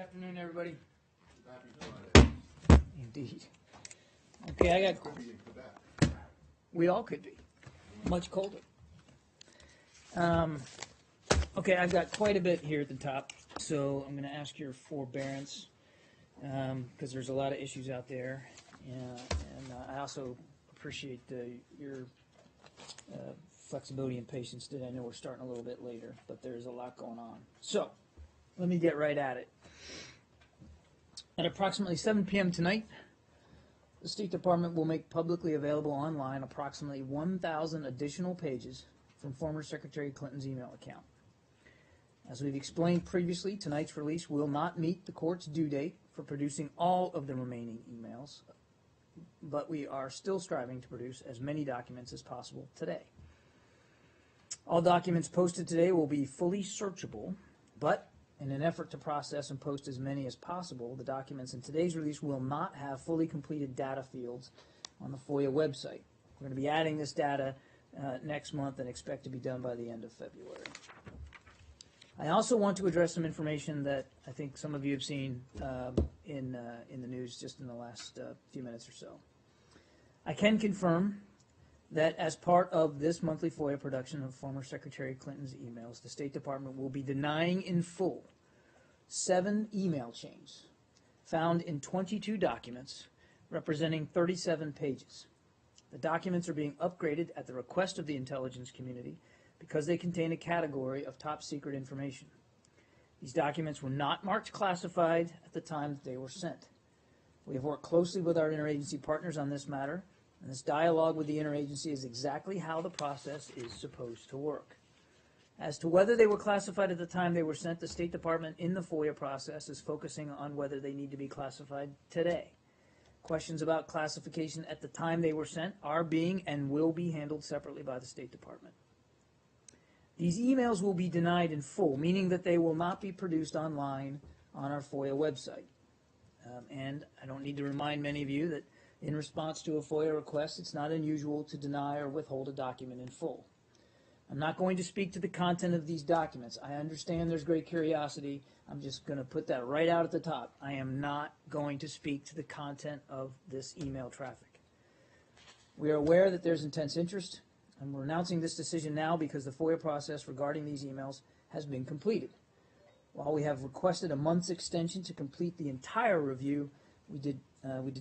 afternoon, everybody. Happy Friday. Indeed. Okay, I got. Could be in Quebec. We all could be. Much colder. Okay, I've got quite a bit here at the top, so I'm going to ask your forbearance because there's a lot of issues out there, and I also appreciate your flexibility and patience today. I know we're starting a little bit later, but there's a lot going on. So, let me get right at it. At approximately 7 p.m. tonight, the State Department will make publicly available online approximately 1,000 additional pages from former Secretary Clinton's email account. As we've explained previously, tonight's release will not meet the court's due date for producing all of the remaining emails, but we are still striving to produce as many documents as possible today. All documents posted today will be fully searchable, but in an effort to process and post as many as possible, the documents in today's release will not have fully completed data fields on the FOIA website. We're going to be adding this data next month and expect to be done by the end of February. I also want to address some information that I think some of you have seen in the news just in the last few minutes or so. I can confirm that as part of this monthly FOIA production of former Secretary Clinton's emails, the State Department will be denying in full 7 email chains found in 22 documents representing 37 pages. The documents are being upgraded at the request of the intelligence community because they contain a category of top secret information. These documents were not marked classified at the time that they were sent. We have worked closely with our interagency partners on this matter, and this dialogue with the interagency is exactly how the process is supposed to work. As to whether they were classified at the time they were sent, the State Department in the FOIA process is focusing on whether they need to be classified today. Questions about classification at the time they were sent are being and will be handled separately by the State Department. These emails will be denied in full, meaning that they will not be produced online on our FOIA website. And I don't need to remind many of you that in response to a FOIA request, it's not unusual to deny or withhold a document in full. I'm not going to speak to the content of these documents. I understand there's great curiosity. I'm just going to put that right out at the top. I am not going to speak to the content of this email traffic. We are aware that there's intense interest, and we're announcing this decision now because the FOIA process regarding these emails has been completed. While we have requested a month's extension to complete the entire review, we did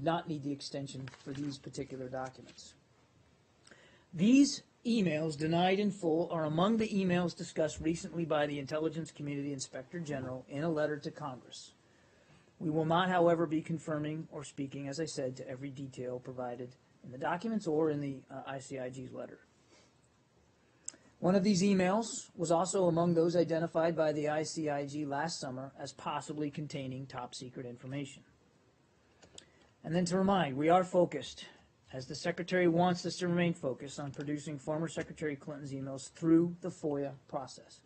not need the extension for these particular documents. These emails denied in full are among the emails discussed recently by the Intelligence Community Inspector General in a letter to Congress. We will not, however, be confirming or speaking, as I said, to every detail provided in the documents or in the ICIG's letter. One of these emails was also among those identified by the ICIG last summer as possibly containing top secret information. And then to remind, we are focused, as the Secretary wants us to remain focused, on producing former Secretary Clinton's emails through the FOIA process.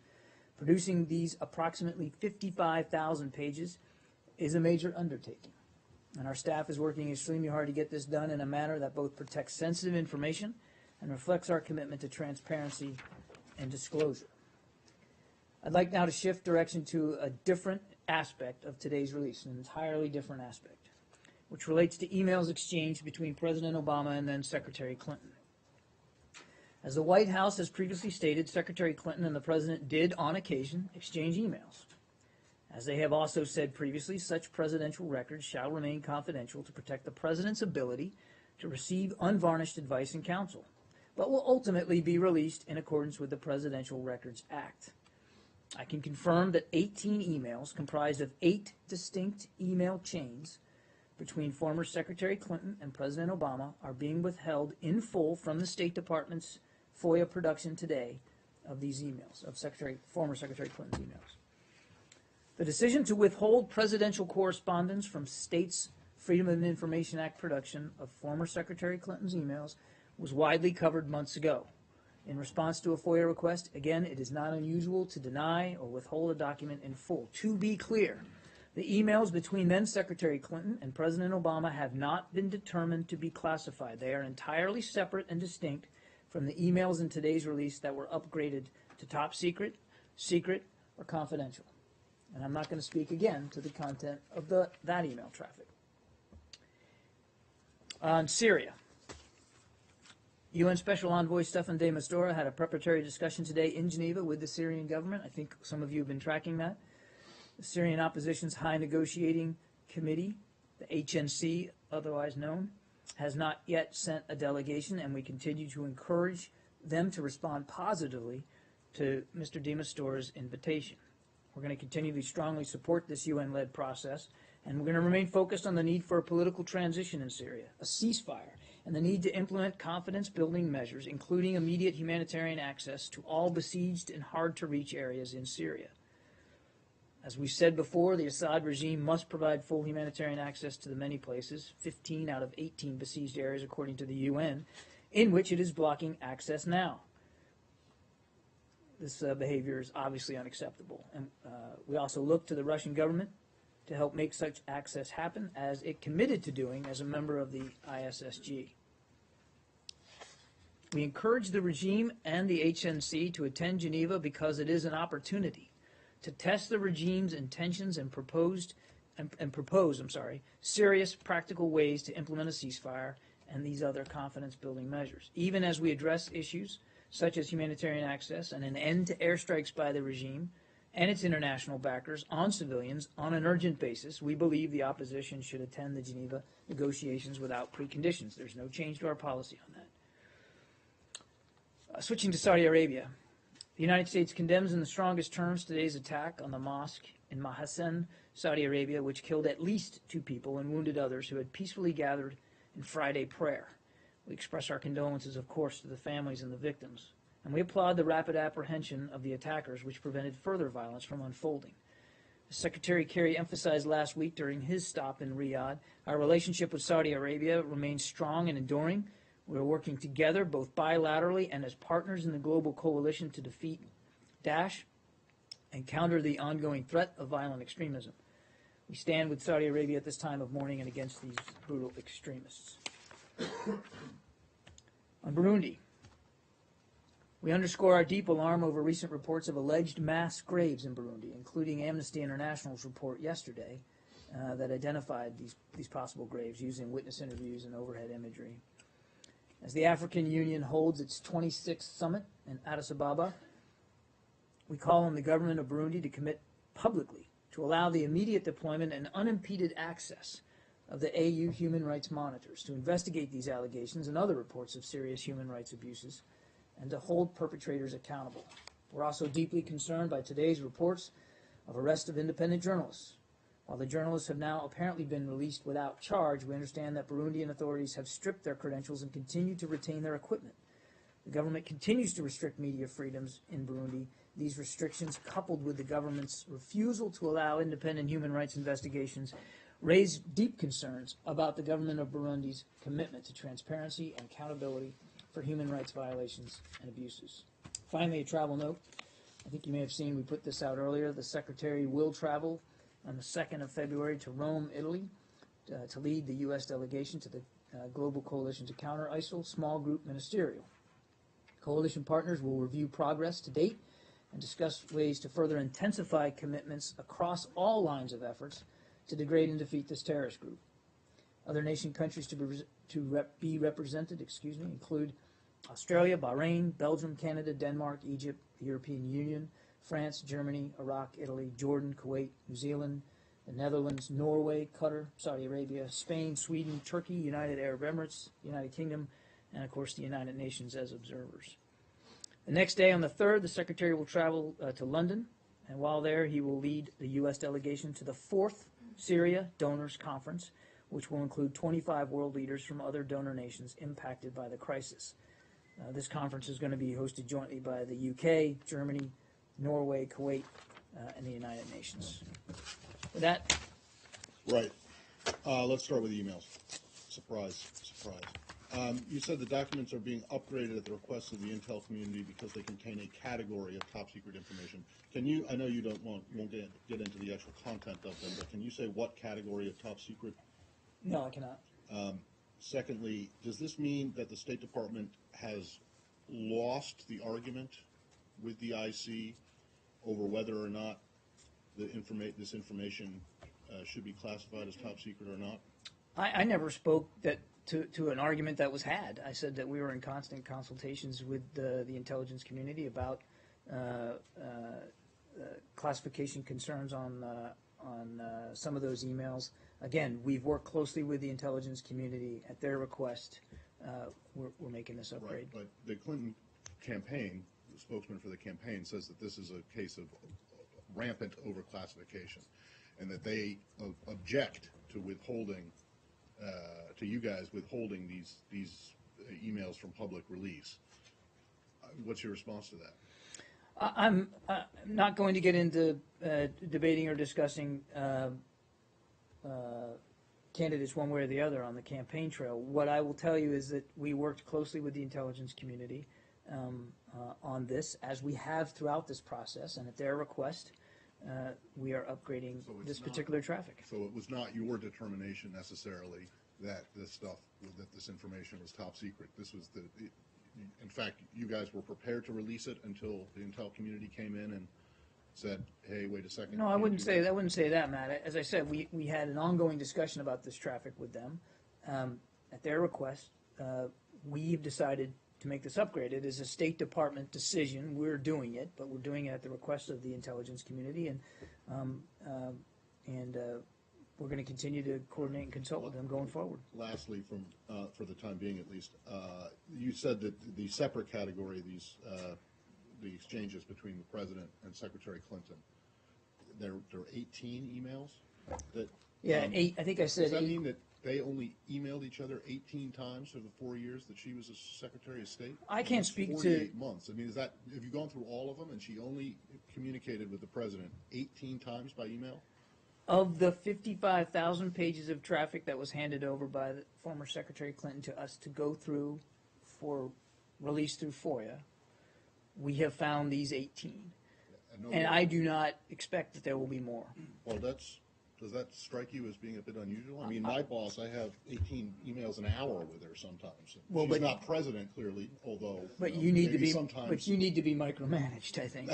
Producing these approximately 55,000 pages is a major undertaking, and our staff is working extremely hard to get this done in a manner that both protects sensitive information and reflects our commitment to transparency and disclosure. I'd like now to shift direction to a different aspect of today's release, an entirely different aspect, which relates to emails exchanged between President Obama and then Secretary Clinton. As the White House has previously stated, Secretary Clinton and the President did, on occasion, exchange emails. As they have also said previously, such presidential records shall remain confidential to protect the President's ability to receive unvarnished advice and counsel, but will ultimately be released in accordance with the Presidential Records Act. I can confirm that 18 emails comprised of 8 distinct email chains between former Secretary Clinton and President Obama are being withheld in full from the State Department's FOIA production today of these emails, of former Secretary Clinton's emails. The decision to withhold presidential correspondence from states' Freedom of Information Act production of former Secretary Clinton's emails was widely covered months ago. In response to a FOIA request, again, it is not unusual to deny or withhold a document in full. To be clear, the emails between then Secretary Clinton and President Obama have not been determined to be classified. They are entirely separate and distinct from the emails in today's release that were upgraded to top secret, secret, or confidential. And I'm not going to speak again to the content of that email traffic. On Syria, UN Special Envoy Staffan de Mistura had a preparatory discussion today in Geneva with the Syrian government. I think some of you have been tracking that. The Syrian opposition's High Negotiating Committee, the HNC, otherwise known, has not yet sent a delegation, and we continue to encourage them to respond positively to Mr. de Mistura's invitation. We're going to continue to strongly support this UN-led process, and we're going to remain focused on the need for a political transition in Syria, a ceasefire, and the need to implement confidence-building measures, including immediate humanitarian access to all besieged and hard-to-reach areas in Syria. As we said before, the Assad regime must provide full humanitarian access to the many places, 15 out of 18 besieged areas according to the UN, in which it is blocking access now. This behavior is obviously unacceptable. And we also look to the Russian government to help make such access happen, as it committed to doing as a member of the ISSG. We encourage the regime and the HNC to attend Geneva because it is an opportunity to test the regime's intentions and propose serious practical ways to implement a ceasefire and these other confidence-building measures, even as we address issues such as humanitarian access and an end to airstrikes by the regime and its international backers on civilians on an urgent basis. We believe the opposition should attend the Geneva negotiations without preconditions. There's no change to our policy on that. Switching to Saudi Arabia, the United States condemns in the strongest terms today's attack on the mosque in Mahasen, Saudi Arabia, which killed at least 2 people and wounded others who had peacefully gathered in Friday prayer. We express our condolences, of course, to the families and the victims, and we applaud the rapid apprehension of the attackers, which prevented further violence from unfolding. As Secretary Kerry emphasized last week during his stop in Riyadh, our relationship with Saudi Arabia remains strong and enduring. We are working together, both bilaterally and as partners in the global coalition, to defeat Daesh and counter the ongoing threat of violent extremism. We stand with Saudi Arabia at this time of mourning and against these brutal extremists. On Burundi, we underscore our deep alarm over recent reports of alleged mass graves in Burundi, including Amnesty International's report yesterday that identified these possible graves using witness interviews and overhead imagery. As the African Union holds its 26th summit in Addis Ababa, we call on the government of Burundi to commit publicly to allow the immediate deployment and unimpeded access of the AU human rights monitors to investigate these allegations and other reports of serious human rights abuses and to hold perpetrators accountable. We're also deeply concerned by today's reports of arrest of independent journalists. While the journalists have now apparently been released without charge, we understand that Burundian authorities have stripped their credentials and continue to retain their equipment. The government continues to restrict media freedoms in Burundi. These restrictions, coupled with the government's refusal to allow independent human rights investigations, raise deep concerns about the government of Burundi's commitment to transparency and accountability for human rights violations and abuses. Finally, a travel note. I think you may have seen we put this out earlier. The Secretary will travel on the 2nd of February to Rome, Italy, to lead the U.S. delegation to the Global Coalition to Counter ISIL Small Group Ministerial. Coalition partners will review progress to date and discuss ways to further intensify commitments across all lines of efforts to degrade and defeat this terrorist group. Other nation countries to be represented include Australia, Bahrain, Belgium, Canada, Denmark, Egypt, the European Union, France, Germany, Iraq, Italy, Jordan, Kuwait, New Zealand, the Netherlands, Norway, Qatar, Saudi Arabia, Spain, Sweden, Turkey, United Arab Emirates, United Kingdom, and of course the United Nations as observers. The next day, on the 3rd, the Secretary will travel to London, and while there he will lead the U.S. delegation to the 4th Syria Donors Conference, which will include 25 world leaders from other donor nations impacted by the crisis. This conference is going to be hosted jointly by the UK, Germany, Norway, Kuwait, and the United Nations. With that, Right. Let's start with emails. Surprise, surprise. You said the documents are being upgraded at the request of the intel community because they contain a category of top secret information. Can you, I know you won't get into the actual content of them, but can you say what category of top secret? no, I cannot. Secondly, does this mean that the State Department has lost the argument with the IC over whether or not this information should be classified as top secret or not? I never spoke to an argument that was had. I said that we were in constant consultations with the intelligence community about classification concerns on some of those emails. Again, we've worked closely with the intelligence community at their request. We're making this upgrade. Right, but the Clinton campaign, the spokesman for the campaign, says that this is a case of rampant overclassification, and that they object to withholding, to you guys withholding these emails from public release. What's your response to that? I'm not going to get into debating or discussing candidates one way or the other on the campaign trail. What I will tell you is that we worked closely with the intelligence community on this, as we have throughout this process, and at their request, we are upgrading this particular traffic. So it was not your determination necessarily that this information was top secret. This was in fact, you guys were prepared to release it until the intel community came in and said, "Hey, wait a second." No, I wouldn't say that, Matt. As I said, we had an ongoing discussion about this traffic with them. At their request, we've decided to make this upgrade. It is a State Department decision. We're doing it, but we're doing it at the request of the intelligence community, and we're going to continue to coordinate and consult with them going forward. Lastly, for the time being at least, you said that the separate category, the exchanges between the President and Secretary Clinton, there are 18 emails? Yeah, 8. I think I said 8. Does that mean that they only emailed each other 18 times for the 4 years that she was a Secretary of State? I can't speak to 48 months. I mean, have you gone through all of them, and she only communicated with the President 18 times by email? Of the 55,000 pages of traffic that was handed over by the former Secretary Clinton to us to go through for release through FOIA, we have found these 18. And I do not expect that there will be more. Well, does that strike you as being a bit unusual? I mean, my boss, I have 18 emails an hour with her sometimes. Well, she's not president, clearly, although. But you need to be. Sometimes. But you need to be micromanaged, I think.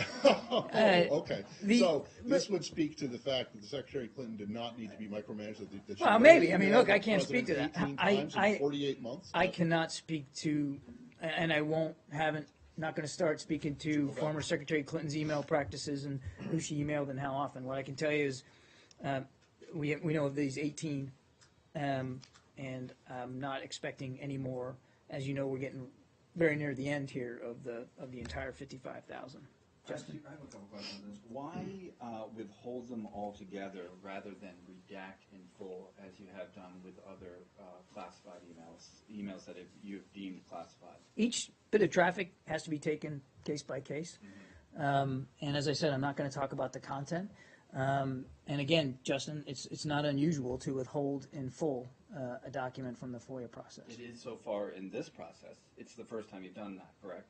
Okay. So this would speak to the fact that the Secretary Clinton did not need to be micromanaged. Well, maybe. I mean, look, I can't speak to that. 18 times in 48 months. I cannot speak to, and I haven't. Not going to start speaking to former Secretary Clinton's email practices and who she emailed and how often. What I can tell you is we know of these 18, and I'm not expecting any more. As you know, we're getting very near the end here of the entire 55,000. Justin? I have a couple questions on this. Why withhold them altogether rather than redact in full, as you have done with other classified emails that you've deemed classified? Each bit of traffic has to be taken case by case. And as I said, I'm not going to talk about the content. And again, Justin, it's not unusual to withhold in full a document from the FOIA process. It is so far in this process. It's the first time you've done that, correct?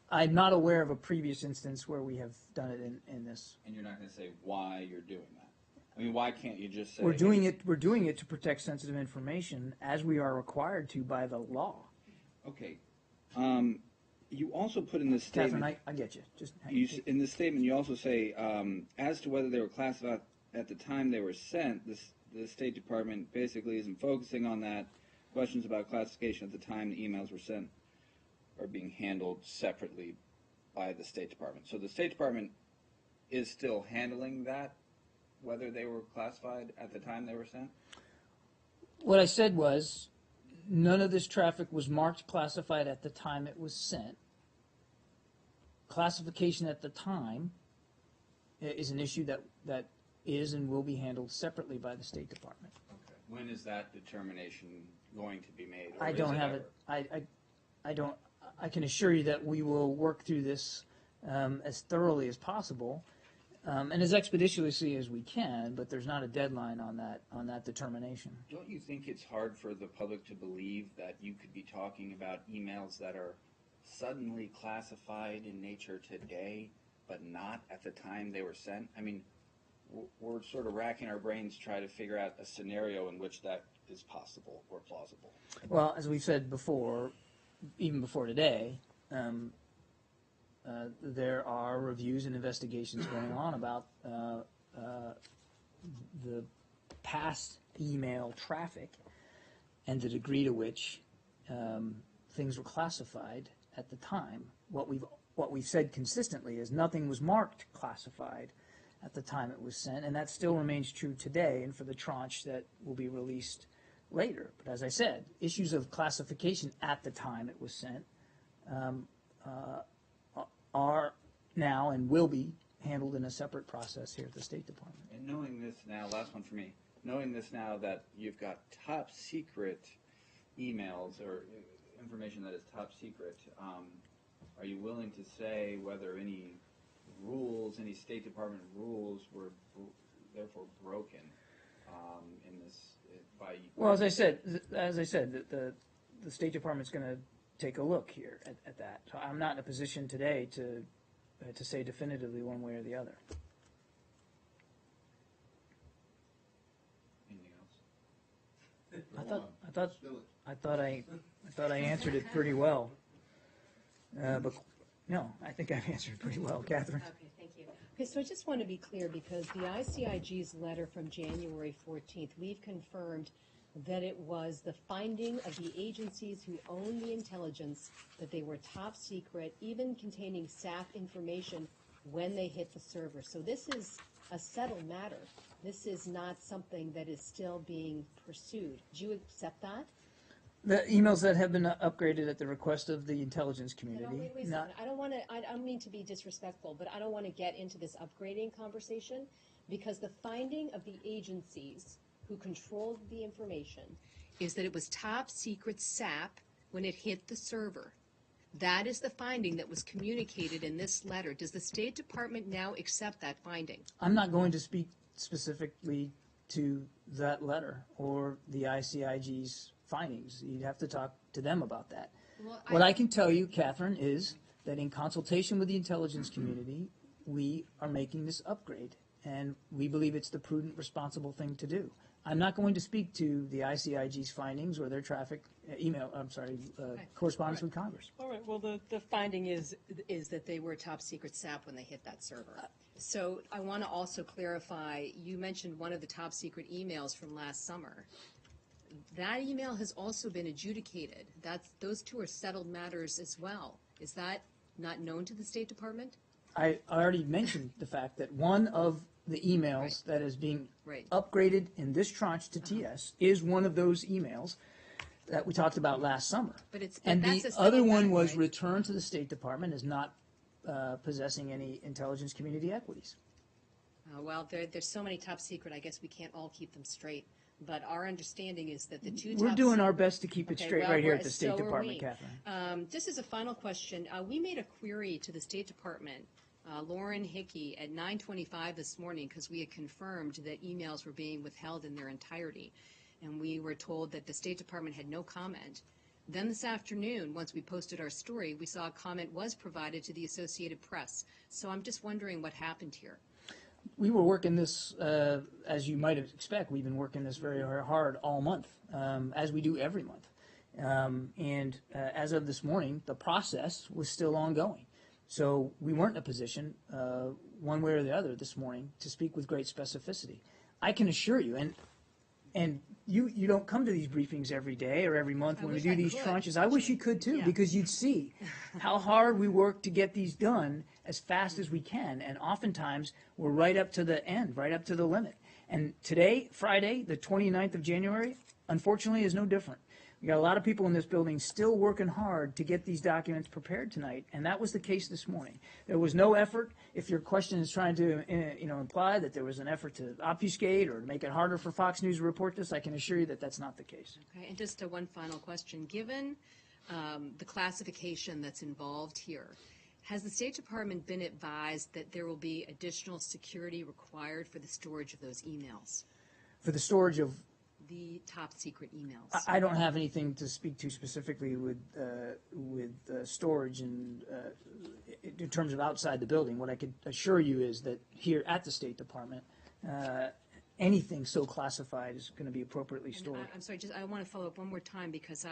I'm not aware of a previous instance where we have done it in this. And you're not going to say why you're doing that? I mean, why can't you just say... We're doing it to protect sensitive information, as we are required to by the law. Okay. You also put in the statement... Catherine, I get you. In the statement, you also say, as to whether they were classified at the time they were sent, the State Department basically isn't focusing on that. Questions about classification at the time the emails were sent are being handled separately by the State Department. So the State Department is still handling that, whether they were classified at the time they were sent? What I said was, none of this traffic was marked classified at the time it was sent. Classification at the time is an issue that is and will be handled separately by the State Department. Okay. When is that determination going to be made? I don't have it. I don't. I can assure you that we will work through this as thoroughly as possible and as expeditiously as we can. But there's not a deadline on that determination. Don't you think it's hard for the public to believe that you could be talking about emails that are suddenly classified in nature today, but not at the time they were sent? I mean, we're sort of racking our brains to try to figure out a scenario in which that is possible or plausible. Well, as we've said before, even before today, there are reviews and investigations going on about the past email traffic and the degree to which things were classified at the time. What we've said consistently is nothing was marked classified at the time it was sent, and that still remains true today and for the tranche that will be released later. But as I said, issues of classification at the time it was sent are now and will be handled in a separate process here at the State Department. And knowing this now, last one for me, knowing this now that you've got top secret emails or information that is top secret, are you willing to say whether any rules, any State Department rules were therefore broken in this by? Well, as I said, the State Department's going to take a look here at that. So I'm not in a position today to say definitively one way or the other. Anything else? I thought I answered it pretty well. But no, I think I've answered it pretty well, Catherine. Okay, thank you. Okay, so I just want to be clear because the ICIG's letter from January 14th, we've confirmed that it was the finding of the agencies who own the intelligence that they were top secret, even containing SAP information when they hit the server. So this is a settled matter. This is not something that is still being pursued. Do you accept that? The emails that have been upgraded at the request of the intelligence No, community. wait a second. I don't mean to be disrespectful, but I don't want to get into this upgrading conversation because the finding of the agencies who controlled the information is that it was top secret SAP when it hit the server. That is the finding that was communicated in this letter. Does the State Department now accept that finding? I'm not going to speak specifically to that letter or the ICIG's findings. You'd have to talk to them about that. Well, What I can tell you, Catherine, is that in consultation with the intelligence community, we are making this upgrade, and we believe it's the prudent, responsible thing to do. I'm not going to speak to the ICIG's findings or their correspondence with Congress. All right, well, the finding is that they were top secret SAP when they hit that server. So I want to also clarify, you mentioned one of the top secret emails from last summer. That email has also been adjudicated. Those two are settled matters as well. Is that not known to the State Department? I already mentioned the fact that one of the emails that is being upgraded in this tranche to TS is one of those emails that we talked about last summer. And the other one was returned to the State Department as not possessing any intelligence community equities. Well, there's so many top secret, I guess we can't all keep them straight. But our understanding is that the two We're doing our best to keep it straight right here at the State Department, Catherine. Just as a final question, we made a query to the State Department, Lauren Hickey, at 9:25 this morning because we had confirmed that emails were being withheld in their entirety. And we were told that the State Department had no comment. Then this afternoon, once we posted our story, we saw a comment was provided to the Associated Press. So I'm just wondering what happened here. We were working this, as you might expect, we've been working this very hard all month, as we do every month. And as of this morning, the process was still ongoing. So we weren't in a position, one way or the other this morning, to speak with great specificity. I can assure you, and you don't come to these briefings every day or every month when we do these tranches. I wish you could too, because you'd see how hard we work to get these done as fast as we can. And oftentimes we're right up to the end, right up to the limit. And today, Friday, the 29th of January, unfortunately is no different. We got a lot of people in this building still working hard to get these documents prepared tonight, and that was the case this morning. There was no effort. If your question is trying to imply that there was an effort to obfuscate or to make it harder for Fox News to report this, I can assure you that that's not the case. Okay, and just one final question. Given the classification that's involved here, has the State Department been advised that there will be additional security required for the storage of those emails? For the storage of the top secret emails. I don't have anything to speak to specifically with storage and in terms of outside the building. What I could assure you is that here at the State Department, anything so classified is going to be appropriately stored. I'm sorry, I want to follow up one more time because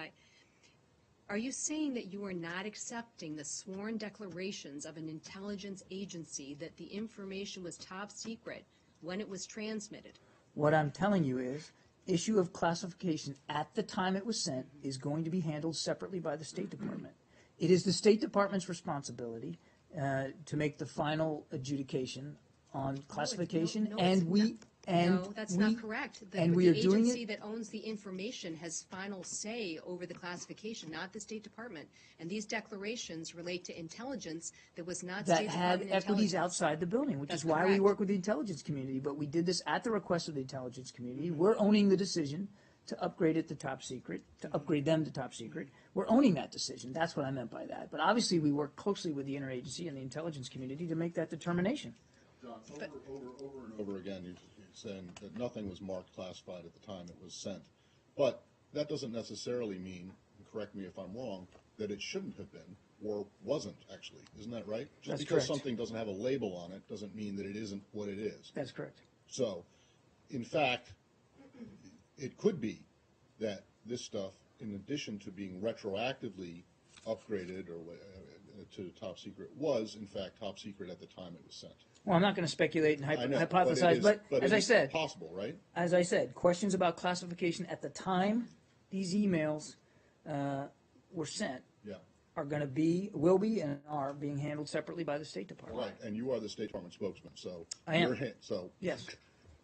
are you saying that you are not accepting the sworn declarations of an intelligence agency that the information was top secret when it was transmitted. What I'm telling you is, issue of classification at the time it was sent is going to be handled separately by the State Department. It is the State Department's responsibility to make the final adjudication on classification, no, and it's we, not. and No, that's we, not correct. and we are doing The agency it. that owns the information has final say over the classification, not the State Department. And these declarations relate to intelligence that was not That State had Department equities intelligence. outside the building, which That's is why we correct. work with the intelligence community. But we did this at the request of the intelligence community. We're owning the decision to upgrade it to top secret, to upgrade them to top secret. We're owning that decision. That's what I meant by that. But obviously, we work closely with the interagency and the intelligence community to make that determination. John, over and over again, you're saying that nothing was marked classified at the time it was sent. But that doesn't necessarily mean, and correct me if I'm wrong, that it shouldn't have been or wasn't actually. Isn't that right? Just That's because correct. something doesn't have a label on it doesn't mean that it isn't what it is. That's correct. So, in fact, it could be that this stuff, in addition to being retroactively upgraded or to top secret, was in fact top secret at the time it was sent. Well, I'm not going to speculate and I know, hypothesize, but it as I is said, possible, right? as I said, questions about classification at the time these emails were sent Yeah. are going to be, will be, and are being handled separately by the State Department. Right, and you are the State Department spokesman, so I am. So Yes.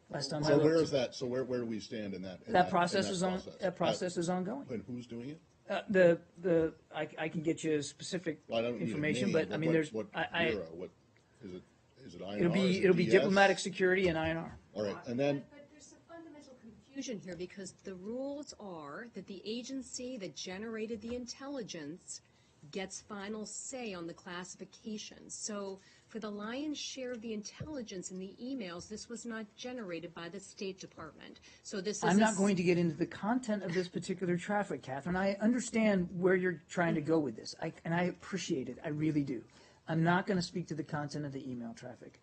Last time I so where looked. is that? So where do we stand in that? That process is on. That process is ongoing. And who's doing it? I can get you specific Well, I don't need a information, name, but I mean, there's what I bureau? What is it? Is it INR? it'll be DS? diplomatic security and INR. All right, and then But there's a fundamental confusion here because the rules are that the agency that generated the intelligence gets final say on the classification. So for the lion's share of the intelligence in the emails, this was not generated by the State Department. So this is I'm not going to get into the content of this particular traffic, Catherine. I understand where you're trying to go with this, and I appreciate it. I really do. I'm not going to speak to the content of the email traffic.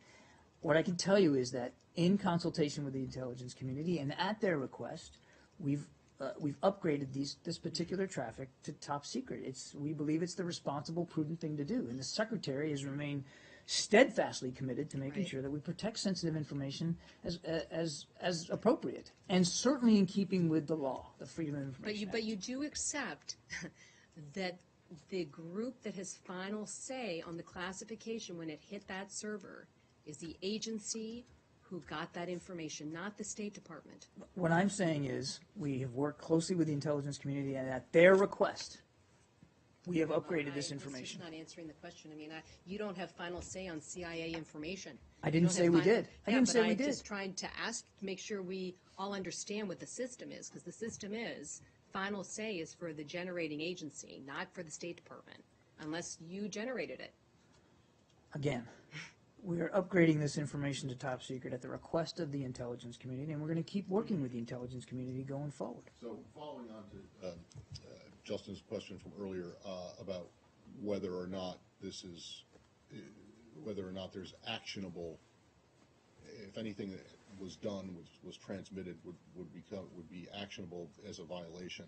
What I can tell you is that in consultation with the intelligence community and at their request, we've upgraded this particular traffic to top secret. We believe it's the responsible, prudent thing to do, and the Secretary has remained steadfastly committed to making Right. sure that we protect sensitive information as appropriate, and certainly in keeping with the law, the Freedom of Information But Act. you do accept that the group that has final say on the classification when it hit that server is the agency who got that information, not the State Department. What I'm saying is, we have worked closely with the intelligence community, and at their request, we have upgraded this information. That's not answering the question. I mean, you don't have final say on CIA information. I didn't You don't say have we final- did. I didn't say we I'm did. just trying to ask, make sure we all understand what the system is, because the system is, final say is for the generating agency, not for the State Department, unless you generated it. Again, we are upgrading this information to top secret at the request of the intelligence community, and we're going to keep working with the intelligence community going forward. So following on to Justin's question from earlier about whether or not this is, whether or not there's actionable, if anything that was done, was transmitted, would be actionable as a violation.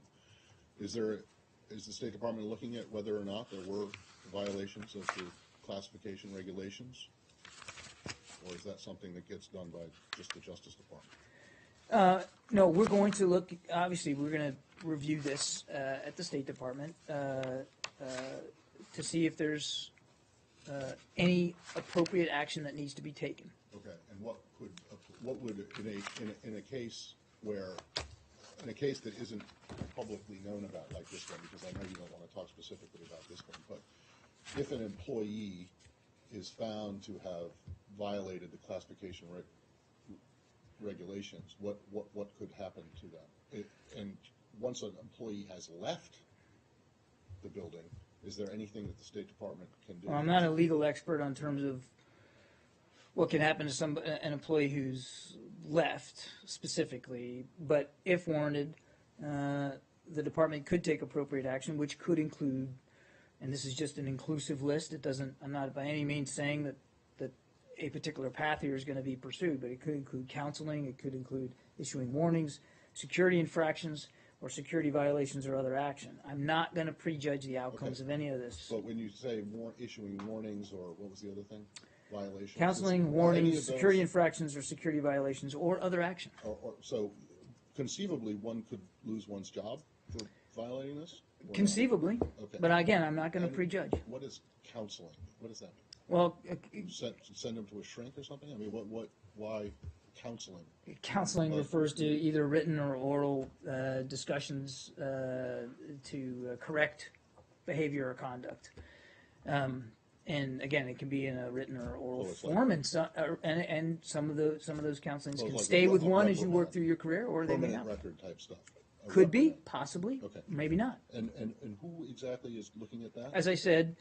Is the State Department looking at whether or not there were violations of the classification regulations? Or is that something that gets done by just the Justice Department? No, we're going to look, obviously, we're going to review this at the State Department to see if there's any appropriate action that needs to be taken. Okay, and what would, in a case where, in a case that isn't publicly known about like this one, because I know you don't want to talk specifically about this one, but if an employee is found to have violated the classification regulations, what could happen to them? And once an employee has left the building, is there anything that the State Department can do? Well, I'm not a legal expert on terms of what can happen to an employee who's left specifically, but if warranted, the department could take appropriate action, which could include, and this is just an inclusive list, I'm not by any means saying that a particular path here is going to be pursued, but it could include counseling, it could include issuing warnings, security infractions, or security violations or other action. I'm not going to prejudge the outcomes of any of this. But when you say issuing warnings, or what was the other thing? violations? Counseling, Are any warnings, of those- security infractions or security violations, or other action. So conceivably, one could lose one's job for violating this? Or not? Conceivably, Okay. but again, I'm not going to And prejudge. What is counseling? What does that mean? Well, Send them to a shrink or something? I mean, why counseling? counseling refers to either written or oral discussions to correct behavior or conduct. And again, it can be in a written or oral So it's like- form, and some of those counselings So it's can like stay a with one as you reprimand. work through your career, or they may Permanent not. record type stuff? A Could be, reprimand. possibly, Okay. maybe not. And who exactly is looking at that? As I said,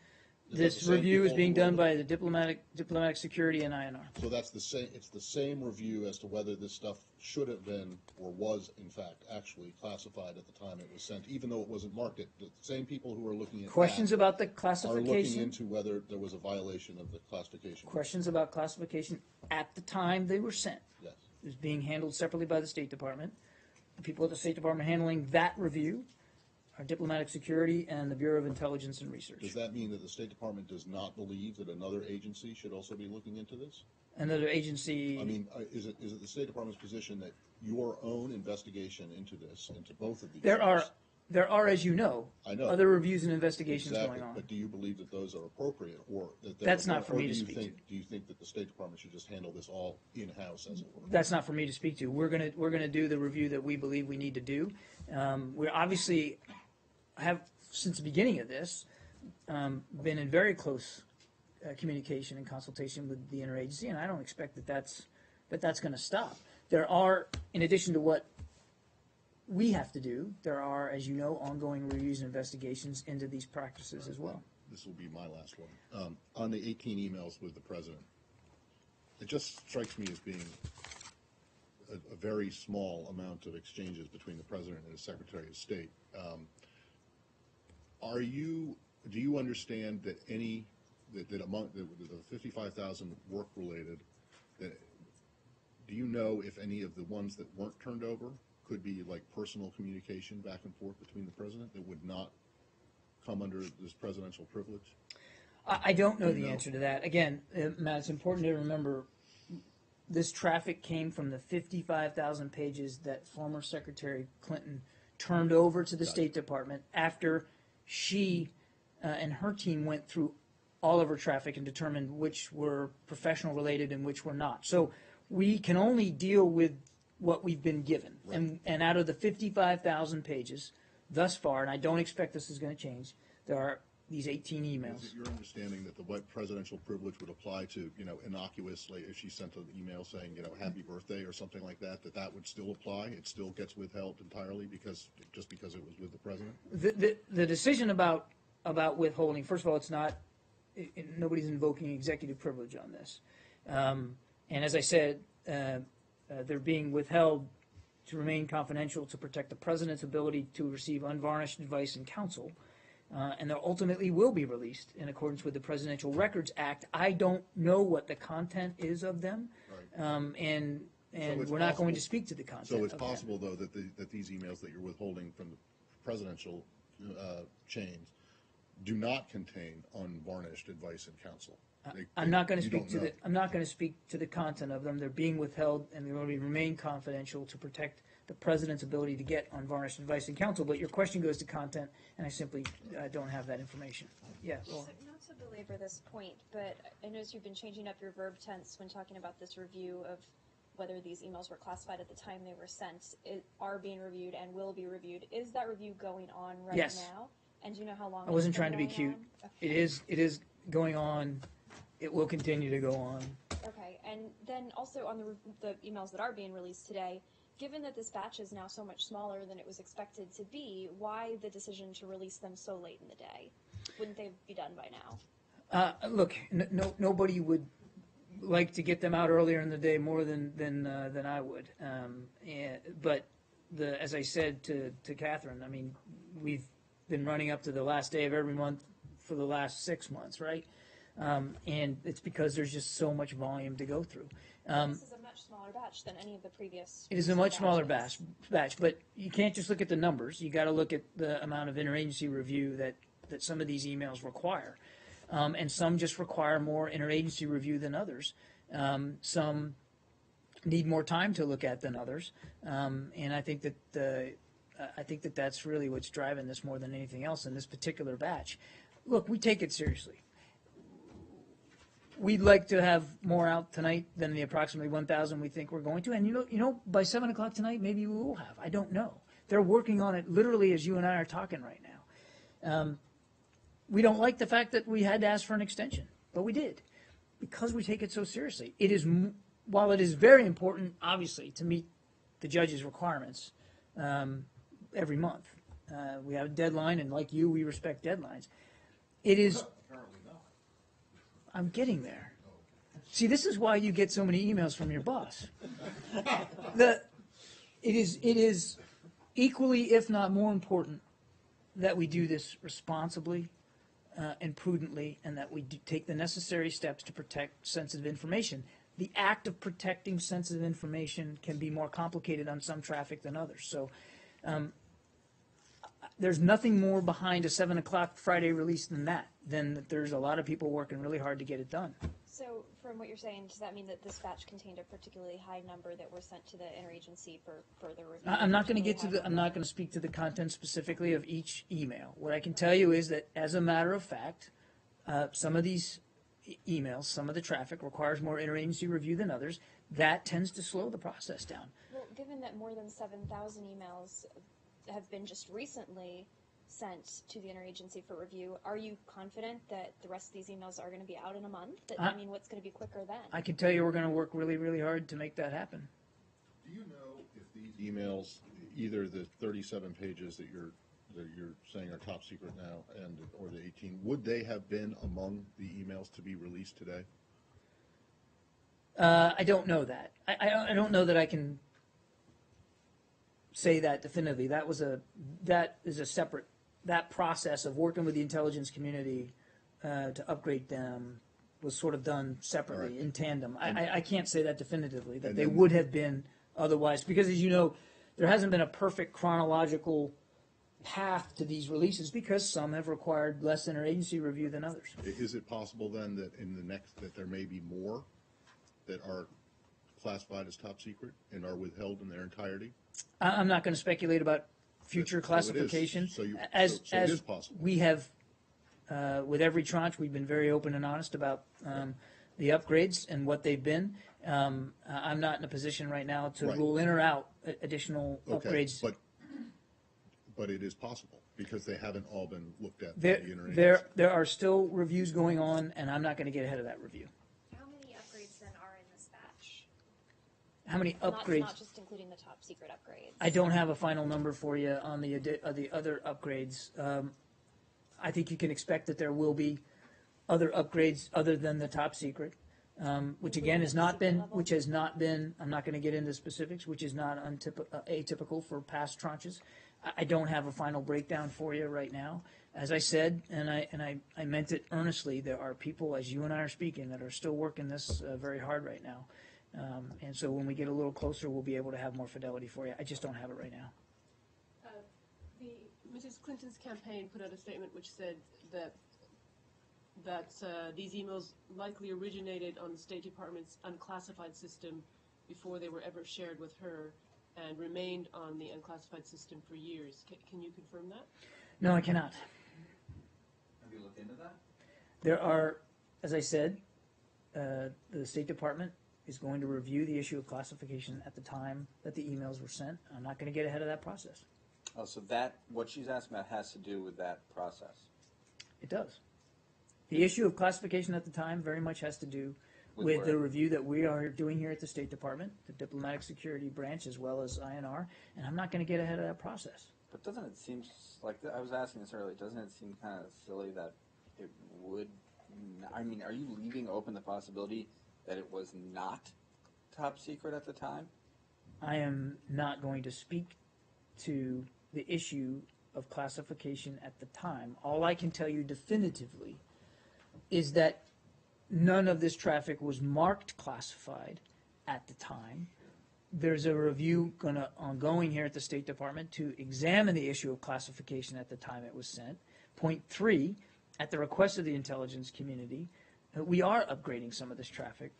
Is that the this same review is people being who are done by looking- the diplomatic security and INR. So that's the same, it's the same review as to whether this stuff should have been or was in fact actually classified at the time it was sent, even though it wasn't marked. The same people who are looking at Questions that about the are looking classification. into whether there was a violation of the classification. Questions about classification at the time they were sent. Yes. It was being handled separately by the State Department. The people at the State Department handling that review are diplomatic security and the Bureau of Intelligence and Research. Does that mean that the State Department does not believe that another agency should also be looking into this? Another agency. I mean, is it the State Department's position that your own investigation into this, into both of these? There are, things- as you know, I know. other reviews and investigations Exactly, going on. but do you believe that those are appropriate, or that they're? That's not for or me do to you speak think- Do you think that the State Department should just handle this all in-house, as it were? That's not for me to speak to. We're gonna do the review that we believe we need to do. We're obviously have, since the beginning of this, been in very close communication and consultation with the interagency, and I don't expect that's going to stop. There are, in addition to what we have to do, there are, as you know, ongoing reviews and investigations into these practices as well. This will be my last one. On the 18 emails with the president, it just strikes me as being a very small amount of exchanges between the president and his Secretary of State. Do you understand that that among the 55,000 work-related, do you know if any of the ones that weren't turned over could be like personal communication back and forth between the president that would not come under this presidential privilege? I don't know the answer to that. Again, Matt, it's important to remember this traffic came from the 55,000 pages that former Secretary Clinton turned over to the State Department after she and her team went through all of her traffic and determined which were professional related and which were not. So we can only deal with what we've been given. Right. And out of the 55,000 pages thus far, and I don't expect this is going to change, there are these 18 Is emails. it your understanding that the white presidential privilege would apply to, innocuously, if she sent an email saying, happy birthday or something like that, that would still apply? It still gets withheld entirely just because it was with the president? The decision about withholding, first of all, it's not, nobody's invoking executive privilege on this. And as I said, they're being withheld to remain confidential to protect the president's ability to receive unvarnished advice and counsel. And they ultimately will be released in accordance with the Presidential Records Act. I don't know what the content is of them, Right. and it's we're not going possible- to speak to the content. So it's of them. possible, though, that these emails that you're withholding from the presidential chains do not contain unvarnished advice and counsel? I'm not going to you speak don't to know. I'm not going to speak to the content of them. They're being withheld, and they're going to remain confidential to protect the president's ability to get unvarnished advice and counsel. But your question goes to content, and I simply don't have that information. Yeah, Laura. So not to belabor this point, but I noticed you've been changing up your verb tense when talking about this review of whether these emails were classified at the time they were sent. Are being reviewed and will be reviewed. Is that review going on right Yes. now? And do you know how long? I wasn't it's trying to been be going cute. on? It is going on. It will continue to go on. Okay, and then also on the emails that are being released today, given that this batch is now so much smaller than it was expected to be, why the decision to release them so late in the day? Wouldn't they be done by now? Look, nobody would like to get them out earlier in the day more than I would. But as I said to Catherine, I mean, we've been running up to the last day of every month for the last 6 months, right? And it's because there's just so much volume to go through. This is a much smaller batch than any of the previous. It is a much smaller batches. batch, but you can't just look at the numbers. You got to look at the amount of interagency review that some of these emails require. and some just require more interagency review than others. Some need more time to look at than others, and I think that that's really what's driving this more than anything else in this particular batch. Look, we take it seriously. We'd like to have more out tonight than the approximately 1,000 we think we're going to, and you know, by 7 o'clock tonight, maybe we will have. I don't know. They're working on it literally as you and I are talking right now. We don't like the fact that we had to ask for an extension, but we did because we take it so seriously. It is, while it is very important, obviously, to meet the judge's requirements every month. We have a deadline, and like you, we respect deadlines. It is. Apparently not. I'm getting there. See, this is why you get so many emails from your boss. It is equally, if not more important, that we do this responsibly and prudently, and that we do take the necessary steps to protect sensitive information. The act of protecting sensitive information can be more complicated on some traffic than others. So there's nothing more behind a 7 o'clock Friday release than that there's a lot of people working really hard to get it done. So, from what you're saying, does that mean that this batch contained a particularly high number that were sent to the interagency for further review? I'm not going to speak to the content specifically of each email. What I can tell you is that, as a matter of fact, some of these emails, some of the traffic requires more interagency review than others. That tends to slow the process down. Well, given that more than 7,000 emails have been just recently sent to the interagency for review, are you confident that the rest of these emails are going to be out in a month? What's going to be quicker then? I can tell you we're going to work really, really hard to make that happen. Do you know if these emails, either the 37 pages that you're saying are top secret now, or the 18, would they have been among the emails to be released today? I don't know that. I don't know that I can say that definitively. That is a separate. That process of working with the intelligence community to upgrade them was sort of done separately, Right. in tandem. I can't say that definitively, that they would have been otherwise, because, as you know, there hasn't been a perfect chronological path to these releases because some have required less interagency review than others. Is it possible then that that there may be more that are classified as top secret and are withheld in their entirety? I'm not going to speculate about future classification. So it As is possible. we have, with every tranche, we've been very open and honest about the upgrades and what they've been. I'm not in a position right now to Right. rule in or out additional upgrades. But it is possible because they haven't all been looked at by the interagency. There are still reviews going on, and I'm not going to get ahead of that review. How many upgrades then are in this batch? How many upgrades? Not just including the top secret upgrades. I don't have a final number for you on the other upgrades. I think you can expect that there will be other upgrades other than the top secret, which again has not been, I'm not going to get into specifics, which is not atypical for past tranches. I don't have a final breakdown for you right now. As I said, and I meant it earnestly, there are people, as you and I are speaking, that are still working this very hard right now. And so when we get a little closer, we'll be able to have more fidelity for you. I just don't have it right now. Mrs. Clinton's campaign put out a statement which said that these emails likely originated on the State Department's unclassified system before they were ever shared with her, and remained on the unclassified system for years. Can you confirm that? No, I cannot. Have you looked into that? There are, as I said, the State Department is going to review the issue of classification at the time that the emails were sent. I'm not going to get ahead of that process. Oh, so what she's asking about has to do with that process? It does. The issue of classification at the time very much has to do with the review that we are doing here at the State Department, the Diplomatic Security Branch, as well as INR, and I'm not going to get ahead of that process. But doesn't it seem like, I was asking this earlier, doesn't it seem kind of silly that it would, I mean, are you leaving open the possibility that it was not top secret at the time? I am not going to speak to the issue of classification at the time. All I can tell you definitively is that none of this traffic was marked classified at the time. There's a review ongoing here at the State Department to examine the issue of classification at the time it was sent. Point 3, at the request of the intelligence community, we are upgrading some of this traffic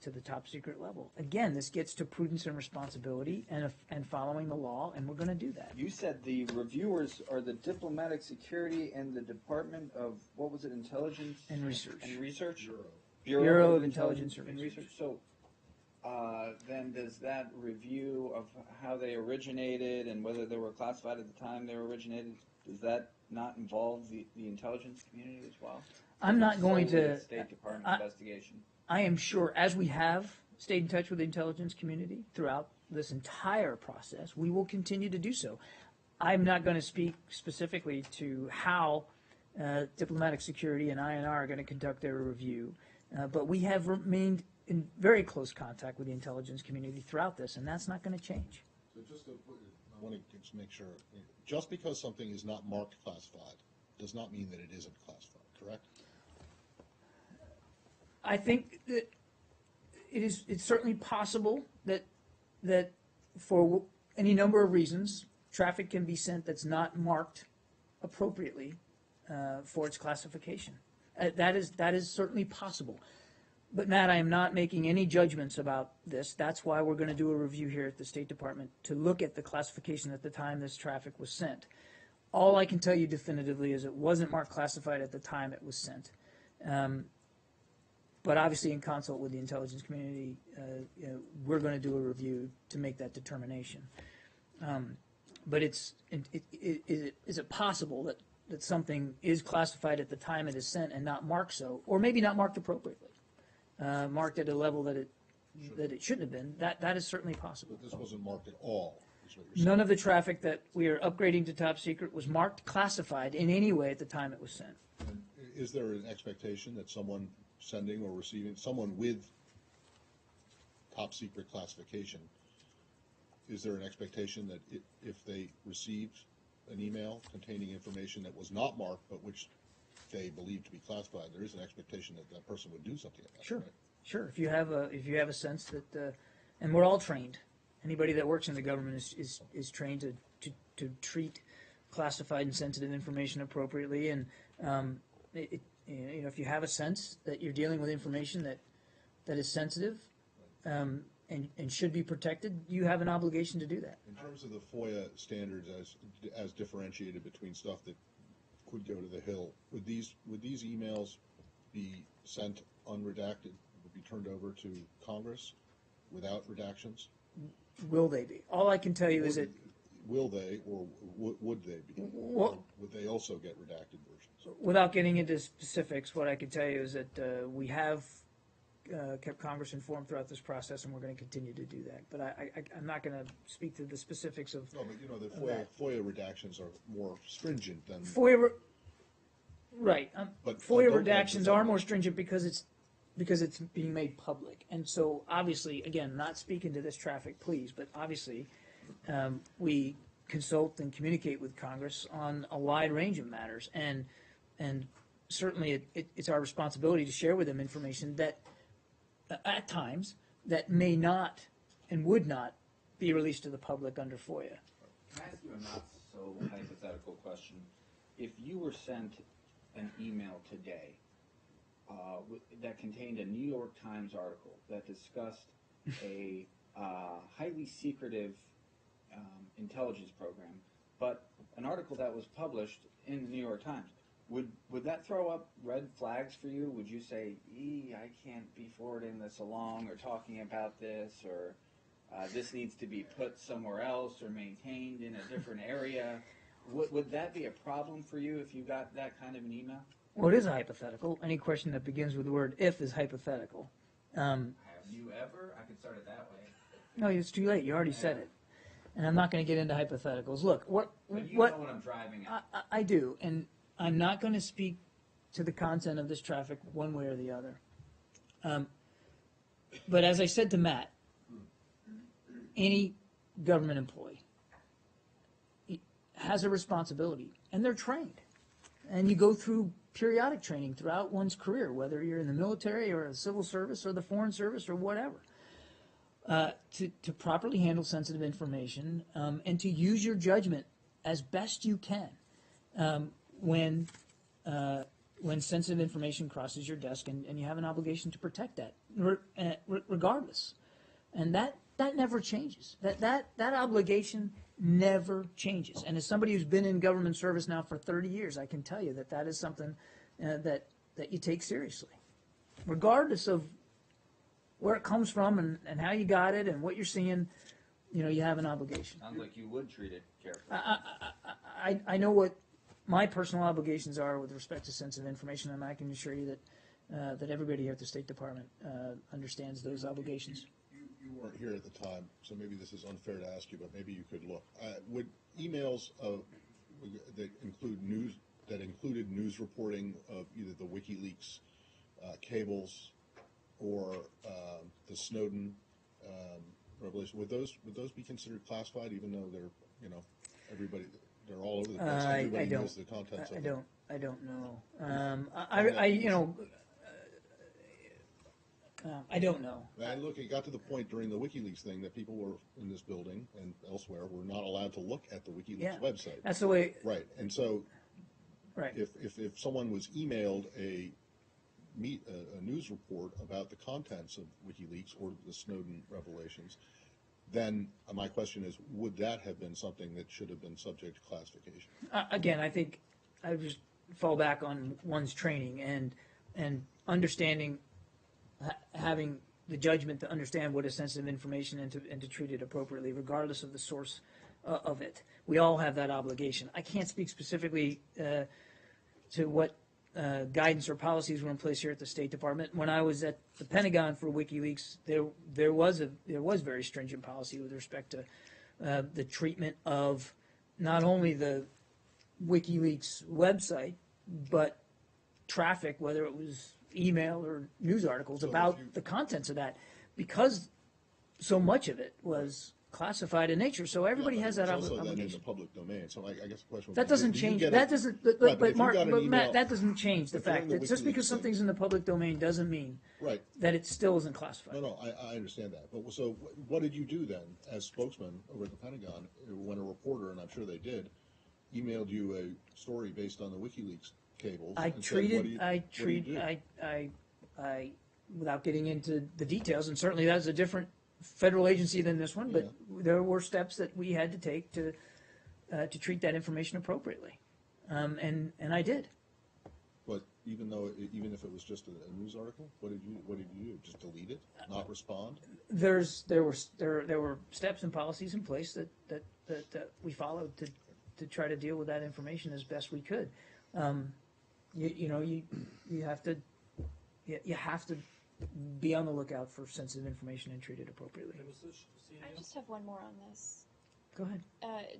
to the top secret level. Again, this gets to prudence and responsibility and following the law, and we're going to do that. You said the reviewers are the diplomatic security and the Department of, what was it, Intelligence? And Research. And Research? Bureau of Intelligence and Research. So then does that review of how they originated and whether they were classified at the time they were originated, does that not involve the intelligence community as well? I'm not going Solely to. a State Department investigation. I am sure, as we have stayed in touch with the intelligence community throughout this entire process, we will continue to do so. I'm not going to speak specifically to how diplomatic security and INR are going to conduct their review, but we have remained in very close contact with the intelligence community throughout this, and that's not going to change. So I want to just make sure, just because something is not marked classified does not mean that it isn't classified, correct? I think that it's certainly possible that for any number of reasons, traffic can be sent that's not marked appropriately for its classification. That is certainly possible. But Matt, I am not making any judgments about this. That's why we're going to do a review here at the State Department to look at the classification at the time this traffic was sent. All I can tell you definitively is it wasn't marked classified at the time it was sent. But obviously, in consult with the intelligence community, we're going to do a review to make that determination. But is it possible that something is classified at the time it is sent and not marked so, or maybe not marked appropriately, marked at a level that it shouldn't have been? That is certainly possible. But this wasn't marked at all, is what you're saying. None of the traffic that we are upgrading to top secret was marked classified in any way at the time it was sent. And is there an expectation that someone sending or receiving, someone with top secret classification, is there an expectation that if they received an email containing information that was not marked but which they believe to be classified, there is an expectation that that person would do something about it? Sure, Right? sure. If you have a sense that, and we're all trained. Anybody that works in the government is trained to treat classified and sensitive information appropriately. And if you have a sense that you're dealing with information that is sensitive and should be protected, you have an obligation to do that. In terms of the FOIA standards as differentiated between stuff that could go to the Hill, would these emails be sent unredacted, would be turned over to Congress without redactions? Will they be? All I can tell you is that Will they, or would they be? Well- Or would they also get redacted versions? without getting into specifics, what I can tell you is that we have kept Congress informed throughout this process, and we're going to continue to do that. But I'm not going to speak to the specifics of No, but the FOIA redactions are more stringent than. FOIA. Right. But FOIA don't redactions like are more stringent because it's being made public, and so obviously, again, not speaking to this traffic, please, but obviously, we consult and communicate with Congress on a wide range of matters, and certainly it's our responsibility to share with them information that at times that may not and would not be released to the public under FOIA. Can I ask you a not so hypothetical question? If you were sent an email today that contained a New York Times article that discussed a highly secretive intelligence program, but an article that was published in the New York Times, would that throw up red flags for you? Would you say, I can't be forwarding this along or talking about this, or this needs to be put somewhere else or maintained in a different area? Would that be a problem for you if you got that kind of an email? Well, it is a hypothetical. Any question that begins with the word "if" is hypothetical. Have you ever? I could start it that way. No, it's too late. You already said it. And I'm not going to get into hypotheticals. Look, But you know what I'm driving at. I do, and I'm not going to speak to the content of this traffic one way or the other. But as I said to Matt, any government employee has a responsibility, and they're trained. And you go through periodic training throughout one's career, whether you're in the military or the civil service or the foreign service or whatever, to properly handle sensitive information and to use your judgment as best you can when when sensitive information crosses your desk, and you have an obligation to protect that, regardless. And that never changes. That obligation never changes. And as somebody who's been in government service now for 30 years, I can tell you that is something that you take seriously, regardless of where it comes from and how you got it and what you're seeing. You have an obligation. Sounds like you would treat it carefully. I know what my personal obligations are with respect to sensitive information, and I can assure you that everybody here at the State Department understands those obligations. You weren't here at the time, so maybe this is unfair to ask you, but maybe you could look. Would emails that included news reporting of either the WikiLeaks cables or the Snowden revelation, would those be considered classified, even though they're they're all over the place? Everybody knows the contents of them. I don't know. I don't know. And look, it got to the point during the WikiLeaks thing that people were in this building and elsewhere were not allowed to look at the WikiLeaks website. That's the way. Right, and so Right. if someone was emailed a news report about the contents of WikiLeaks or the Snowden revelations, then my question is, would that have been something that should have been subject to classification? Again, I think I would just fall back on one's training and understanding, having the judgment to understand what is sensitive information and to treat it appropriately, regardless of the source of it. We all have that obligation. I can't speak specifically to what guidance or policies were in place here at the State Department. When I was at the Pentagon for WikiLeaks, there was very stringent policy with respect to the treatment of not only the WikiLeaks website, but traffic, whether it was email or news articles about the contents of that, because so much of it was classified in nature. So everybody has that obligation. Also, then in obligation. the public domain. So I guess the question would That be, doesn't did you change. get That a- doesn't. Right, But if you Mark, got an but Matt, email- that doesn't change the if you're fact in the that just WikiLeaks because thing- something's in the public domain doesn't mean Right. that it still isn't classified. No, I understand that. But so what did you do then as spokesman over at the Pentagon when a reporter, and I'm sure they did, emailed you a story based on the WikiLeaks cables? I and said, treated, what do you do? I, without getting into the details, and certainly that's a different federal agency than this one, but there were steps that we had to take to treat that information appropriately, and I did. But even if it was just a news article, what did you do? Just delete it, not respond? There were steps and policies in place that we followed to try to deal with that information as best we could. You have to be on the lookout for sensitive information and treat it appropriately. I just have one more on this. Go ahead.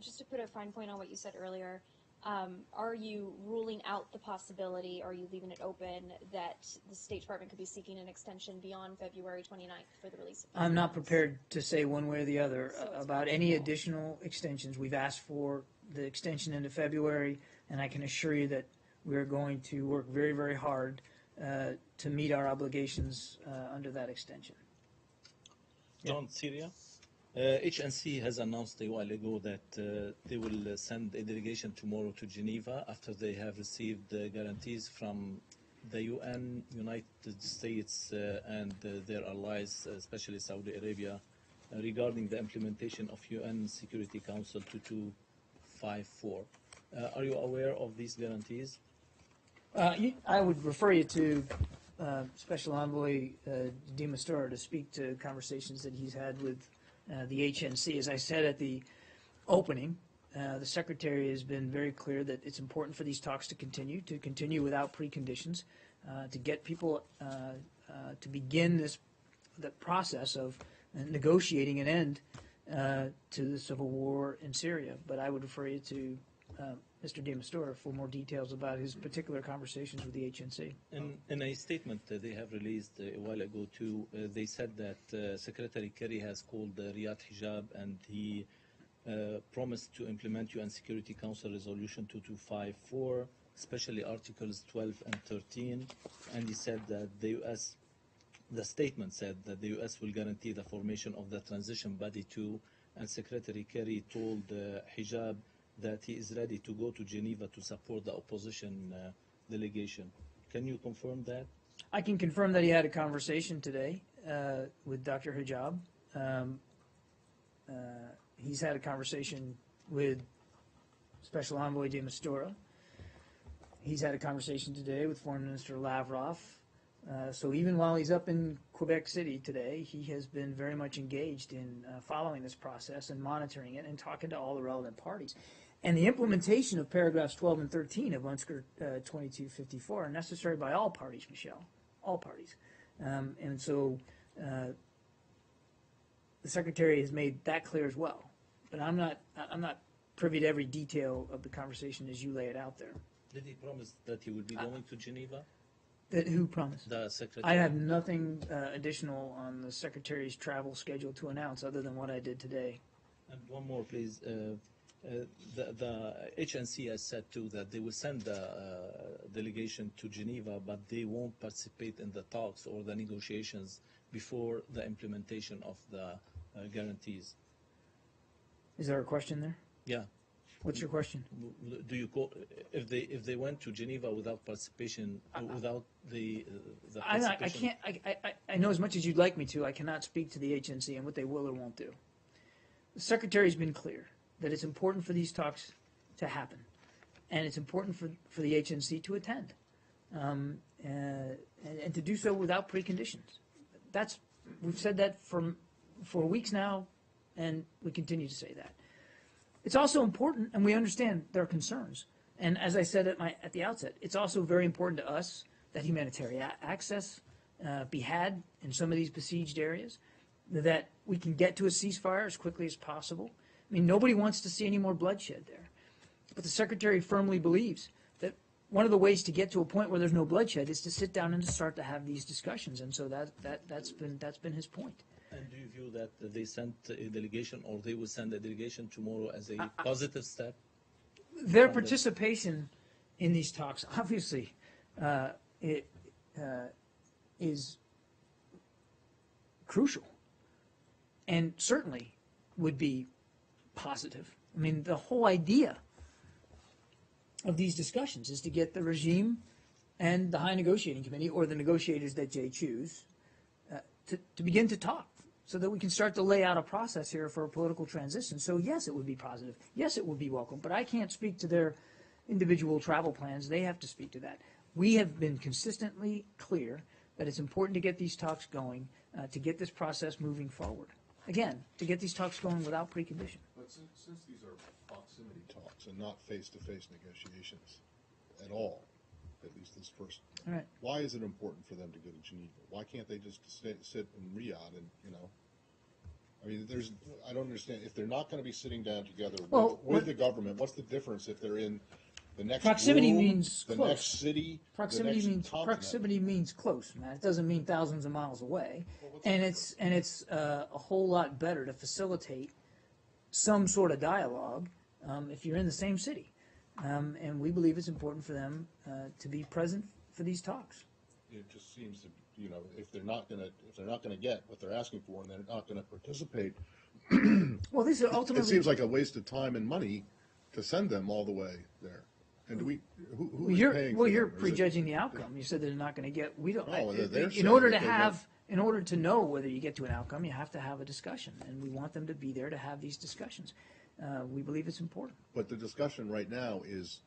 Just to put a fine point on what you said earlier, are you ruling out the possibility, are you leaving it open, that the State Department could be seeking an extension beyond February 29th for the release of these I'm not emails? prepared to say one way or the other So it's about any possible. additional extensions. We've asked for the extension into February, and I can assure you that we're going to work very, very hard to meet our obligations under that extension. John, Syria. HNC has announced a while ago that they will send a delegation tomorrow to Geneva after they have received guarantees from the UN, United States, and their allies, especially Saudi Arabia, regarding the implementation of UN Security Council 2254. Are you aware of these guarantees? I would refer you to Special Envoy de Mistura to speak to conversations that he's had with the HNC. As I said at the opening, the Secretary has been very clear that it's important for these talks to continue without preconditions, to get people to begin the process of negotiating an end to the civil war in Syria. But I would refer you to Mr. de Mistura for more details about his particular conversations with the HNC. In a statement that they have released a while ago too, they said that Secretary Kerry has called Riyadh Hijab, and he promised to implement UN Security Council Resolution 2254, especially Articles 12 and 13, and he said that the statement said that the US will guarantee the formation of the transition body too, and Secretary Kerry told Hijab that he is ready to go to Geneva to support the opposition delegation. Can you confirm that? I can confirm that he had a conversation today with Dr. Hijab. He's had a conversation with Special Envoy de Mistura. He's had a conversation today with Foreign Minister Lavrov. So even while he's up in Quebec City today, he has been very much engaged in following this process and monitoring it and talking to all the relevant parties. And the implementation of paragraphs 12 and 13 of UNSCR 2254 are necessary by all parties, Michelle, all parties. And so the Secretary has made that clear as well. But I'm not privy to every detail of the conversation as you lay it out there. Did he promise that he would be going to Geneva? Who promised? The Secretary. I have nothing additional on the Secretary's travel schedule to announce other than what I did today. And one more, please. The HNC has said too that they will send the delegation to Geneva, but they won't participate in the talks or the negotiations before the implementation of the guarantees. Is there a question there? Yeah. What's your question? Do you if they went to Geneva without participation, without the participation? I know as much as you'd like me to. I cannot speak to the HNC and what they will or won't do. The Secretary's been clear that it's important for these talks to happen, and it's important for the HNC to attend, and to do so without preconditions. We've said that for weeks now, and we continue to say that. It's also important, and we understand their concerns. And as I said at the outset, it's also very important to us that humanitarian access be had in some of these besieged areas, that we can get to a ceasefire as quickly as possible. I mean, nobody wants to see any more bloodshed there. But the Secretary firmly believes that one of the ways to get to a point where there's no bloodshed is to sit down and to start to have these discussions. And so that's been his point. And do you view that they sent a delegation, or they will send a delegation tomorrow as a positive step? Their participation in these talks, obviously, is crucial, and certainly would be positive. I mean, the whole idea of these discussions is to get the regime and the High Negotiating Committee, or the negotiators that they choose, to begin to talk, so that we can start to lay out a process here for a political transition. So yes, it would be positive. Yes, it would be welcome. But I can't speak to their individual travel plans. They have to speak to that. We have been consistently clear that it's important to get these talks going, to get this process moving forward. Again, to get these talks going without precondition. But since these are proximity talks and not face-to-face negotiations at all, at least this first, Right. Why is it important for them to go to Geneva? Why can't they just sit in Riyadh and, I mean, I don't understand. If they're not going to be sitting down together with the government, what's the difference if they're in the next Proximity room, means the close. next city, Proximity the next means continent? close, man. It doesn't mean thousands of miles away, and it's a whole lot better to facilitate some sort of dialogue if you're in the same city, and we believe it's important for them to be present for these talks. It just seems to, if they're not going to get what they're asking for and they're not going to participate, Well, these are ultimately. it seems like a waste of time and money to send them all the way there. And do we? Who is paying for you're them? Or is it- prejudging the outcome. You said they're not going to get. We don't. Oh, they're in saying order that to they have, in order to know whether you get to an outcome, you have to have a discussion, and we want them to be there to have these discussions. We believe it's important. But the discussion right now is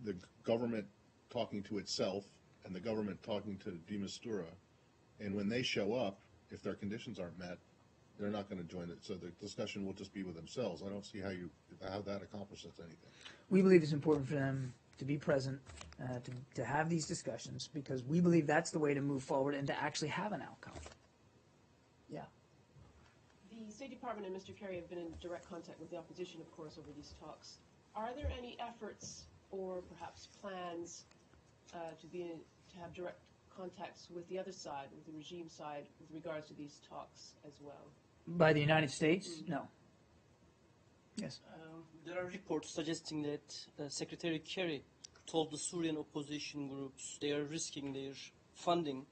the government talking to itself and the government talking to de Mistura, and when they show up, if their conditions aren't met, they're not going to join it. So the discussion will just be with themselves. I don't see how that accomplishes anything. We believe it's important for them to be present, to have these discussions, because we believe that's the way to move forward and to actually have an outcome. Yeah. The State Department and Mr. Kerry have been in direct contact with the opposition, of course, over these talks. Are there any efforts or perhaps plans to have direct contacts with the other side, with the regime side, with regards to these talks as well? By the United States? No. Yes. There are reports suggesting that Secretary Kerry told the Syrian opposition groups they are risking their funding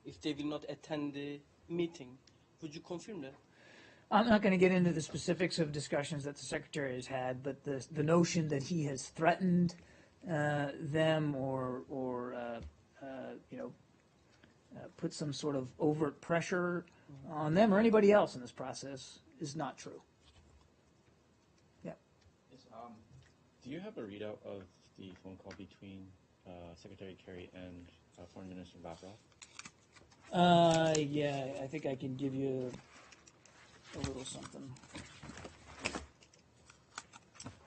if they will not attend the meeting. Would you confirm that? I'm not going to get into the specifics of discussions that the Secretary has had, but the notion that he has threatened them or put some sort of overt pressure on them or anybody else in this process is not true. Yeah. Yes, do you have a readout of the phone call between Secretary Kerry and Foreign Minister Lavrov? Yeah, I think I can give you a little something.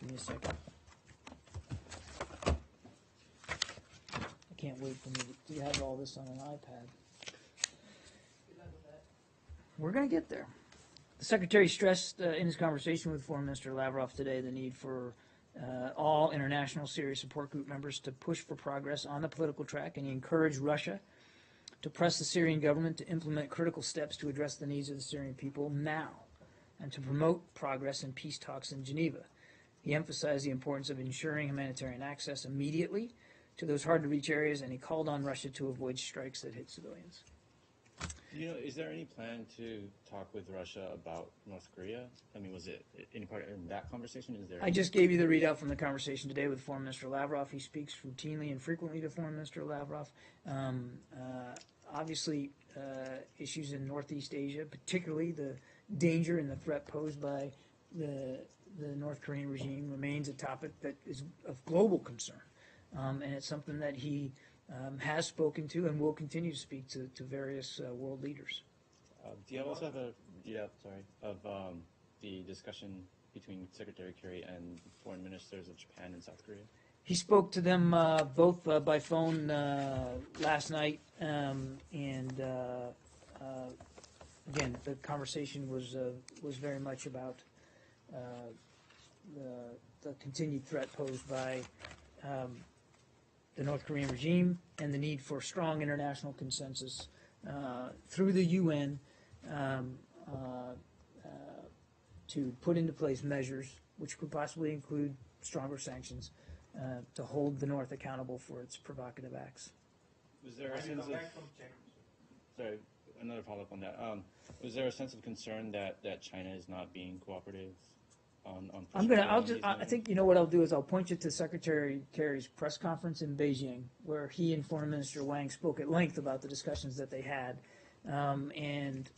Give me a second. I can't wait for me to have all this on an iPad. We're going to get there. The Secretary stressed in his conversation with Foreign Minister Lavrov today the need for all international Syria support group members to push for progress on the political track, and he encouraged Russia to press the Syrian government to implement critical steps to address the needs of the Syrian people now and to promote progress in peace talks in Geneva. He emphasized the importance of ensuring humanitarian access immediately to those hard-to-reach areas, and he called on Russia to avoid strikes that hit civilians. Is there any plan to talk with Russia about North Korea? I mean, was it any part in that conversation? I just gave you the readout from the conversation today with Foreign Minister Lavrov. He speaks routinely and frequently to Foreign Minister Lavrov. Obviously, issues in Northeast Asia, particularly the danger and the threat posed by the North Korean regime, remains a topic that is of global concern. And it's something that he has spoken to and will continue to speak to various world leaders. Do you also have a readout, of the discussion between Secretary Kerry and foreign ministers of Japan and South Korea? He spoke to them both by phone last night, and again, the conversation was very much about the continued threat posed by the North Korean regime and the need for strong international consensus through the UN to put into place measures which could possibly include stronger sanctions to hold the North accountable for its provocative acts. Was there a sense of... Sorry, another follow-up on that. Was there a sense of concern that China is not being cooperative on I think, what I'll do is I'll point you to Secretary Kerry's press conference in Beijing, where he and Foreign Minister Wang spoke at length about the discussions that they had, and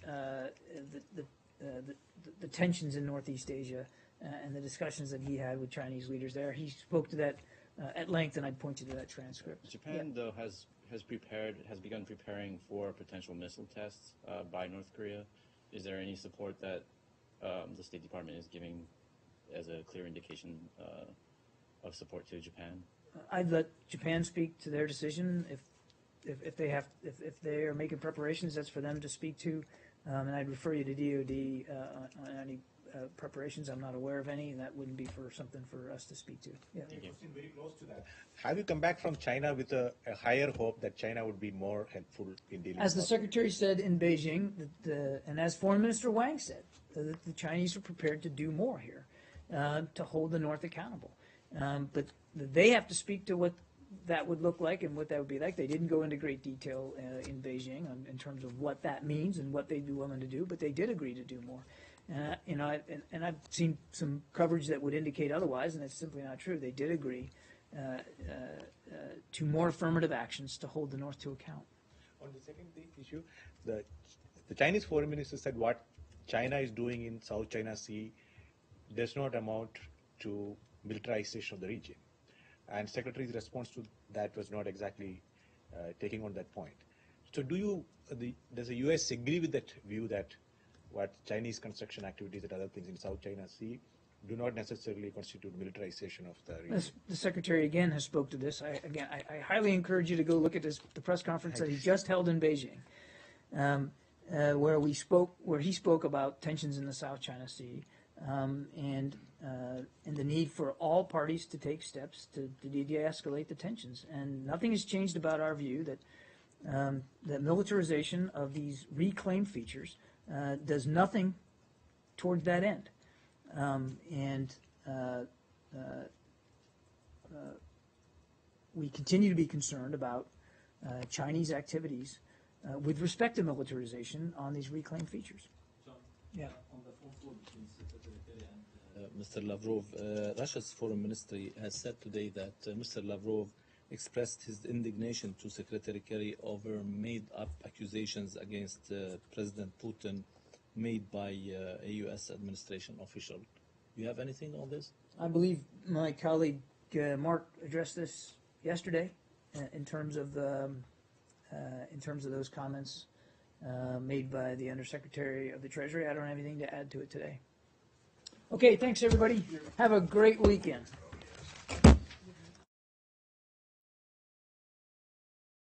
the tensions in Northeast Asia, and the discussions that he had with Chinese leaders there. He spoke to that at length, and I'd point you to that transcript. Japan, though, has begun preparing for potential missile tests by North Korea. Is there any support that the State Department is giving as a clear indication of support to Japan? I'd let Japan speak to their decision. If they are making preparations, that's for them to speak to. And I'd refer you to DoD on any preparations. I'm not aware of any, and that wouldn't be something for us to speak to. Yeah. Thank you. Very close to that. Have you come back from China with a higher hope that China would be more helpful in dealing As the with Secretary said in Beijing, and as Foreign Minister Wang said, the Chinese are prepared to do more here to hold the North accountable. But they have to speak to what that would look like and what that would be like. They didn't go into great detail in Beijing in terms of what that means and what they'd be willing to do, but they did agree to do more. And I've seen some coverage that would indicate otherwise, and it's simply not true. They did agree to more affirmative actions to hold the North to account. On the second issue, the Chinese foreign minister said what China is doing in South China Sea does not amount to militarization of the region. And Secretary's response to that was not exactly taking on that point. So does the U.S. agree with that view that what Chinese construction activities and other things in South China Sea do not necessarily constitute militarization of the region? The Secretary again has spoke to this. I highly encourage you to go look at the press conference that he just held in Beijing, where he spoke about tensions in the South China Sea, and the need for all parties to take steps to de-escalate the tensions. And nothing has changed about our view that that militarization of these reclaimed features does nothing toward that end. We continue to be concerned about Chinese activities with respect to militarization on these reclaimed features. Yeah. On the phone call between Secretary Kerry and Mr. Lavrov, Russia's foreign ministry has said today that Mr. Lavrov expressed his indignation to Secretary Kerry over made-up accusations against President Putin made by a U.S. administration official. Do you have anything on this? I believe my colleague Mark addressed this yesterday in terms of those comments made by the Undersecretary of the Treasury. I don't have anything to add to it today. Okay, thanks everybody. Have a great weekend.